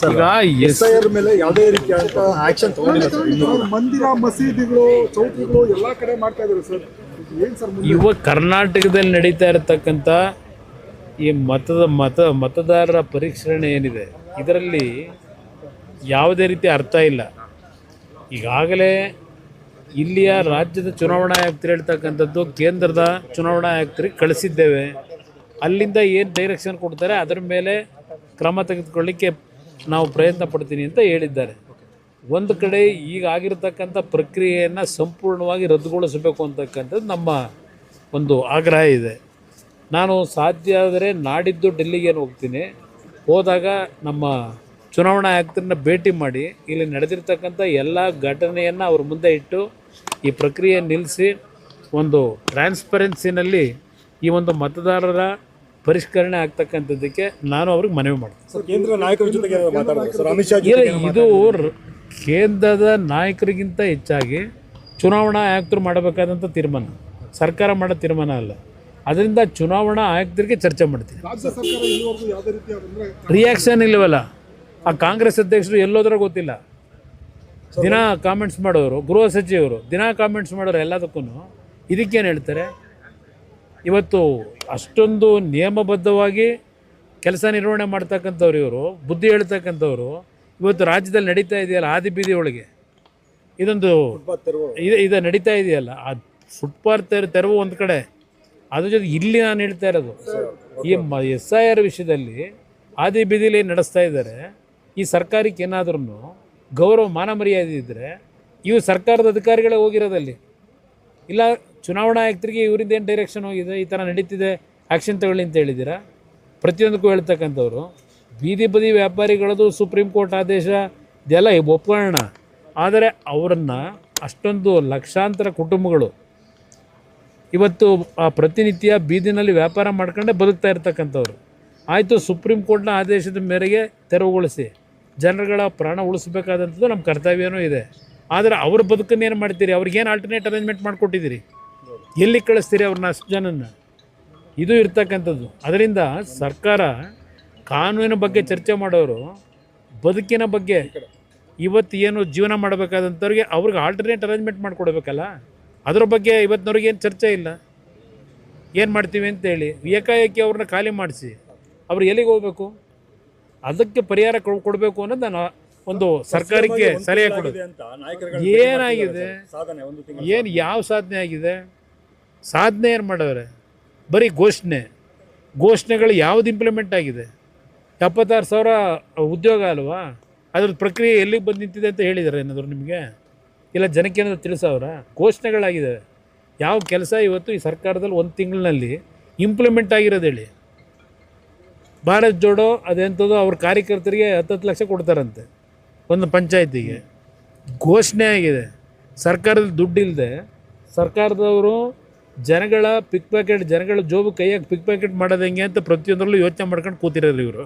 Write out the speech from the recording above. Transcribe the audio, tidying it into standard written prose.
ಈಗ ಎಸ್ಐಆರ್ ಮೇಲೆ ಯಾವುದೇ ರೀತಿಯಾದ ಆಕ್ಷನ್ ತಗೊಂಡಿಲ್ಲ ಸರ್. ಮಂದಿರ ಮಸೀದಿಗಳು ಚೌಕಿಗಳು ಎಲ್ಲಾ ಕಡೆ ಮಾಡ್ತಾ ಇದ್ದಾರೆ ಸರ್. ಏನ್ ಸರ್ ಇವಾಗ ಕರ್ನಾಟಕದಲ್ಲಿ ನಡೀತಾ ಇರತಕ್ಕಂಥ ಈ ಮತದಾರರ ಪರಿಷ್ಕರಣೆ ಏನಿದೆ ಇದರಲ್ಲಿ ಯಾವುದೇ ರೀತಿ ಅರ್ಥ ಇಲ್ಲ. ಈಗಾಗಲೇ ಇಲ್ಲಿಯ ರಾಜ್ಯದ ಚುನಾವಣಾ ಆಯುಕ್ತರು ಹೇಳ್ತಕ್ಕಂಥದ್ದು ಕೇಂದ್ರದ ಚುನಾವಣಾ ಆಯುಕ್ತರಿಗೆ ಕಳಿಸಿದ್ದೇವೆ, ಅಲ್ಲಿಂದ ಏನು ಡೈರೆಕ್ಷನ್ ಕೊಡ್ತಾರೆ ಅದರ ಮೇಲೆ ಕ್ರಮ ತೆಗೆದುಕೊಳ್ಳಿಕ್ಕೆ ನಾವು ಪ್ರಯತ್ನ ಪಡ್ತೀನಿ ಅಂತ ಹೇಳಿದ್ದಾರೆ. ಒಂದು ಕಡೆ ಈಗ ಆಗಿರತಕ್ಕಂಥ ಪ್ರಕ್ರಿಯೆಯನ್ನು ಸಂಪೂರ್ಣವಾಗಿ ರದ್ದುಗೊಳಿಸಬೇಕು ಅಂತಕ್ಕಂಥದ್ದು ನಮ್ಮ ಒಂದು ಆಗ್ರಹ ಇದೆ. ನಾನು ಸಾಧ್ಯ ಆದರೆ ನಾಡಿದ್ದು ಡೆಲ್ಲಿಗೇನು ಹೋಗ್ತೀನಿ, ಹೋದಾಗ ನಮ್ಮ ಚುನಾವಣಾ ಆಯುಕ್ತರನ್ನ ಭೇಟಿ ಮಾಡಿ ಇಲ್ಲಿ ನಡೆದಿರ್ತಕ್ಕಂಥ ಎಲ್ಲ ಘಟನೆಯನ್ನು ಅವ್ರ ಮುಂದೆ ಇಟ್ಟು ಈ ಪ್ರಕ್ರಿಯೆ ನಿಲ್ಲಿಸಿ ಒಂದು ಟ್ರಾನ್ಸ್ಪರೆನ್ಸಿನಲ್ಲಿ ಈ ಒಂದು ಮತದಾರರ ಪರಿಷ್ಕರಣೆ ಆಗ್ತಕ್ಕಂಥದ್ದಕ್ಕೆ ನಾನು ಅವ್ರಿಗೆ ಮನವಿ ಮಾಡ್ತೀನಿ. ಕೇಂದ್ರ ನಾಯಕರ ಜೊತೆಗೆ ಮಾತಾಡ್ತಾರೆ ಅಮಿತ್ ಶಾ. ಇದು ಕೇಂದ್ರದ ನಾಯಕರಿಗಿಂತ ಹೆಚ್ಚಾಗಿ ಚುನಾವಣಾ ಆಯುಕ್ತರು ಮಾಡಬೇಕಾದಂಥ ತೀರ್ಮಾನ, ಸರ್ಕಾರ ಮಾಡೋ ತೀರ್ಮಾನ ಅಲ್ಲ. ಅದರಿಂದ ಚುನಾವಣಾ ಆಯುಕ್ತರಿಗೆ ಚರ್ಚೆ ಮಾಡ್ತೀನಿ. ರಿಯಾಕ್ಷನ್ ಇಲ್ಲವಲ್ಲ, ಆ ಕಾಂಗ್ರೆಸ್ ಅಧ್ಯಕ್ಷರು ಎಲ್ಲೋದ್ರೂ ಗೊತ್ತಿಲ್ಲ, ದಿನ ಕಾಮೆಂಟ್ಸ್ ಮಾಡೋರು, ಗೃಹ ಸಚಿವರು ದಿನ ಕಾಮೆಂಟ್ಸ್ ಮಾಡೋರು ಎಲ್ಲದಕ್ಕೂ. ಇದಕ್ಕೇನು ಹೇಳ್ತಾರೆ? ಇವತ್ತು ಅಷ್ಟೊಂದು ನಿಯಮಬದ್ಧವಾಗಿ ಕೆಲಸ ನಿರ್ವಹಣೆ ಮಾಡ್ತಕ್ಕಂಥವ್ರು, ಇವರು ಬುದ್ಧಿ ಹೇಳ್ತಕ್ಕಂಥವ್ರು ಇವತ್ತು ರಾಜ್ಯದಲ್ಲಿ ನಡೀತಾ ಇದೆಯಲ್ಲ ಆದಿ ಬೀದಿ ಒಳಗೆ ಇದೊಂದು ಇದು ನಡೀತಾ ಇದೆಯಲ್ಲ, ಆ ಫುಟ್ಪಾತ್ ತೆರವು ಒಂದು ಕಡೆ, ಅದ್ರ ಜೊತೆ ಇಲ್ಲಿ ನಾನು ಹೇಳ್ತಾ ಇರೋದು ಈ SIR ವಿಷಯದಲ್ಲಿ ಆದಿ ಬೀದಿಲಿ ನಡೆಸ್ತಾ ಇದ್ದಾರೆ. ಈ ಸರ್ಕಾರಕ್ಕೆ ಏನಾದ್ರೂ ಗೌರವ ಮಾನ ಮರ್ಯಾದೆ ಇದ್ದರೆ ಇವು ಸರ್ಕಾರದ ಅಧಿಕಾರಿಗಳೇ ಹೋಗಿರೋದಲ್ಲಿ, ಇಲ್ಲ ಚುನಾವಣಾ ಆಯುಕ್ತರಿಗೆ ಇವರಿಂದ ಏನು ಡೈರೆಕ್ಷನ್ ಹೋಗಿದೆ, ಈ ಥರ ನಡೀತಿದೆ ಆ್ಯಕ್ಷನ್ ತಗೊಳ್ಳಿ ಅಂತ ಹೇಳಿದ್ದೀರಾ? ಪ್ರತಿಯೊಂದಕ್ಕೂ ಹೇಳ್ತಕ್ಕಂಥವ್ರು ಬೀದಿ ಬದಿ ವ್ಯಾಪಾರಿಗಳದು ಸುಪ್ರೀಂ ಕೋರ್ಟ್ ಆದೇಶ ಇದೆಲ್ಲ ಒಪ್ಕೊಳ್ಳೋಣ, ಆದರೆ ಅವರನ್ನು ಅಷ್ಟೊಂದು ಲಕ್ಷಾಂತರ ಕುಟುಂಬಗಳು ಇವತ್ತು ಪ್ರತಿನಿತ್ಯ ಬೀದಿನಲ್ಲಿ ವ್ಯಾಪಾರ ಮಾಡ್ಕೊಂಡೇ ಬದುಕ್ತಾ ಇರ್ತಕ್ಕಂಥವ್ರು. ಆಯಿತು, ಸುಪ್ರೀಂ ಕೋರ್ಟ್ನ ಆದೇಶದ ಮೇರೆಗೆ ತೆರವುಗೊಳಿಸಿ ಜನರುಗಳ ಪ್ರಾಣ ಉಳಿಸ್ಬೇಕಾದಂಥದ್ದು ನಮ್ಮ ಕರ್ತವ್ಯನೂ ಇದೆ. ಆದರೆ ಅವ್ರ ಬದುಕನ್ನು ಏನು ಮಾಡ್ತೀರಿ? ಅವ್ರಿಗೇನು ಆಲ್ಟರ್ನೇಟ್ ಅರೇಂಜ್ಮೆಂಟ್ ಮಾಡಿಕೊಟ್ಟಿದ್ದೀರಿ? ಎಲ್ಲಿ ಕಳಿಸ್ತೀರಿ ಅವ್ರನ್ನ ಅಷ್ಟು ಜನನ? ಇದು ಇರ್ತಕ್ಕಂಥದ್ದು. ಅದರಿಂದ ಸರ್ಕಾರ ಕಾನೂನಿನ ಬಗ್ಗೆ ಚರ್ಚೆ ಮಾಡೋರು ಬದುಕಿನ ಬಗ್ಗೆ ಇವತ್ತು ಏನು ಜೀವನ ಮಾಡಬೇಕಾದಂಥವ್ರಿಗೆ ಅವ್ರಿಗೆ ಆಲ್ಟರ್ನೇಟ್ ಅರೇಂಜ್ಮೆಂಟ್ ಮಾಡಿಕೊಡ್ಬೇಕಲ್ಲ, ಅದ್ರ ಬಗ್ಗೆ ಇವತ್ತಿನವ್ರಿಗೆ ಏನು ಚರ್ಚೆ ಇಲ್ಲ. ಏನು ಮಾಡ್ತೀವಿ ಅಂತೇಳಿ ಏಕಾಏಕಿ ಅವ್ರನ್ನ ಖಾಲಿ ಮಾಡಿಸಿ ಅವ್ರು ಎಲ್ಲಿಗೆ ಹೋಗಬೇಕು? ಅದಕ್ಕೆ ಪರಿಹಾರ ಕೊಡಬೇಕು ಅನ್ನೋದು ನಾನು ಒಂದು ಸರ್ಕಾರಕ್ಕೆ ಸರಿಯಾಗಿ ಕೊಡೋದು. ಏನಾಗಿದೆ? ಏನು ಯಾವ ಸಾಧನೆ ಆಗಿದೆ? ಸಾಧನೆ ಏನು ಮಾಡವ್ರೆ? ಬರೀ ಘೋಷಣೆಗಳು ಯಾವುದು ಇಂಪ್ಲಿಮೆಂಟ್ ಆಗಿದೆ? 76,000 ಉದ್ಯೋಗ ಅಲ್ವಾ? ಅದ್ರದ್ದು ಪ್ರಕ್ರಿಯೆ ಎಲ್ಲಿಗೆ ಬಂದು ನಿಂತಿದೆ ಅಂತ ಹೇಳಿದ್ದಾರೆ ಏನಾದರೂ ನಿಮಗೆ? ಇಲ್ಲ ಜನಕ್ಕೆ ಏನಾದರೂ ತಿಳಿಸವ್ರ? ಘೋಷಣೆಗಳಾಗಿದ್ದಾವೆ. ಯಾವ ಕೆಲಸ ಇವತ್ತು ಈ ಸರ್ಕಾರದಲ್ಲಿ ಒಂದು ತಿಂಗಳಿನಲ್ಲಿ ಇಂಪ್ಲಿಮೆಂಟ್ ಆಗಿರೋದು ಹೇಳಿ? ಭಾರತ್ ಜೋಡೋ ಅದೆಂಥದ್ದು ಅವ್ರ ಕಾರ್ಯಕರ್ತರಿಗೆ 10 ಲಕ್ಷ ಕೊಡ್ತಾರಂತೆ ಒಂದು ಪಂಚಾಯತಿಗೆ. ಘೋಷಣೆ ಆಗಿದೆ. ಸರ್ಕಾರದ ದುಡ್ಡಿಲ್ಲದೆ ಸರ್ಕಾರದವರು ಜನಗಳ ಜನಗಳ ಜೋಬು ಕೈಯಾಗಿ ಪಿಕ್ ಪ್ಯಾಕೆಟ್ ಮಾಡೋದು ಹೆಂಗೆ ಅಂತ ಪ್ರತಿಯೊಂದರಲ್ಲೂ ಯೋಚನೆ ಮಾಡ್ಕೊಂಡು ಕೂತಿರೋರು ಇವರು.